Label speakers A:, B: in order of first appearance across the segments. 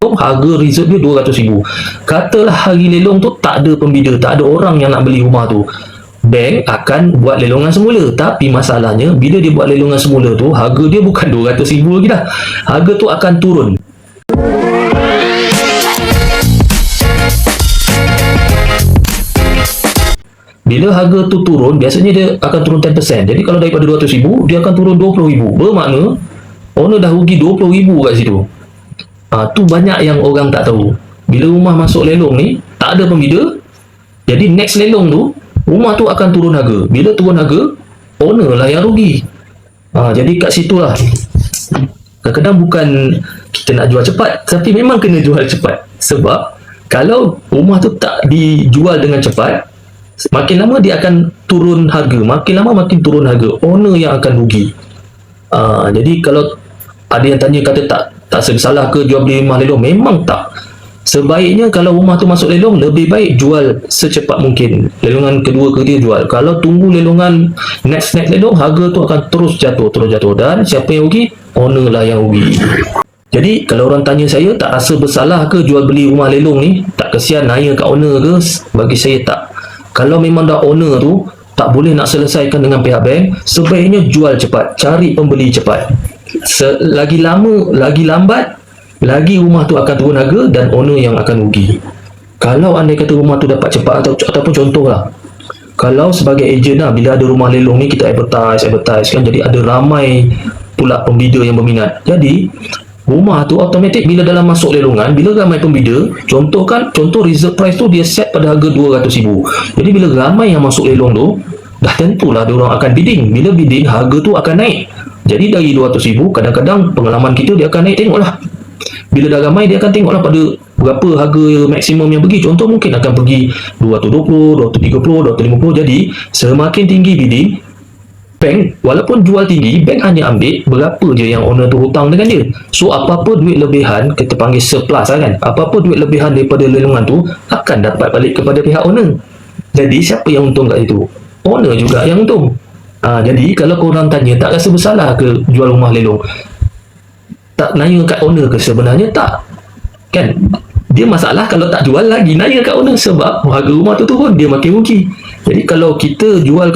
A: potong, harga reserve dia RM200,000. Katalah hari lelong tu tak ada pembida, tak ada orang yang nak beli rumah tu, bank akan buat lelongan semula. Tapi masalahnya bila dia buat lelongan semula tu, harga dia bukan RM200,000 lagi dah, harga tu akan turun. Bila harga tu turun, biasanya dia akan turun 10%. Jadi kalau daripada RM200,000, dia akan turun RM20,000. Bermakna owner dah rugi RM20,000 kat situ. Tu banyak yang orang tak tahu. Bila rumah masuk lelong ni, tak ada pembida, jadi next lelong tu, rumah tu akan turun harga. Bila turun harga, owner lah yang rugi. Jadi kat situlah kadang-kadang bukan kita nak jual cepat, tapi memang kena jual cepat. Sebab kalau rumah tu tak dijual dengan cepat, makin lama dia akan turun harga, makin lama makin turun harga, owner yang akan rugi. Jadi kalau ada yang tanya kata tak salah ke jual beli rumah lelong, memang tak. Sebaiknya kalau rumah tu masuk lelong, lebih baik jual secepat mungkin. Lelongan kedua ketiga jual. Kalau tunggu lelongan next lelong, harga tu akan terus jatuh. Dan siapa yang rugi? Owner lah yang rugi. Jadi kalau orang tanya saya, tak rasa bersalah ke jual beli rumah lelong ni? Tak kesian naya kat owner ke? Bagi saya tak. Kalau memang dah owner tu tak boleh nak selesaikan dengan pihak bank, sebaiknya jual cepat, cari pembeli cepat. Lagi lama, lagi lambat, lagi rumah tu akan turun harga dan owner yang akan rugi. Kalau andai kata rumah tu dapat cepat ataupun contohlah, kalau sebagai ejen lah, bila ada rumah lelong ni kita advertise kan, jadi ada ramai pula pembida yang berminat. Jadi rumah tu automatik bila dalam masuk lelongan, bila ramai pembida, contoh reserve price tu dia set pada harga RM200,000. Jadi bila ramai yang masuk lelong tu, dah tentulah diorang akan bidding. Bila bidding, harga tu akan naik. Jadi dari RM200,000, kadang-kadang pengalaman kita dia akan naik, tengoklah. Bila dah ramai, dia akan tengoklah pada berapa harga maksimum yang pergi. Contoh mungkin akan pergi RM220,000, RM230,000, RM250,000. Jadi semakin tinggi bidding, bank walaupun jual tinggi, bank hanya ambil berapa je yang owner tu hutang dengan dia. So apa-apa duit lebihan, kita panggil surplus kan, apa-apa duit lebihan daripada lelongan tu akan dapat balik kepada pihak owner. Jadi siapa yang untung kat situ? Owner juga yang untung. Jadi kalau korang tanya, tak rasa bersalah ke jual rumah lelong? Tak naya kat owner ke? Sebenarnya tak kan. Dia masalah kalau tak jual lagi naya kat owner, sebab harga rumah tu turun, dia makin rugi. Jadi kalau kita jual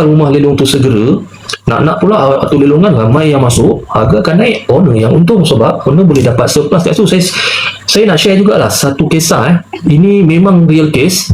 A: rumah lelong tu segera, nak pula tu lelongan ramai yang masuk, harga akan naik, owner yang untung sebab owner boleh dapat surplus kat situ. Saya nak share jugalah satu kisah. Ini memang real case.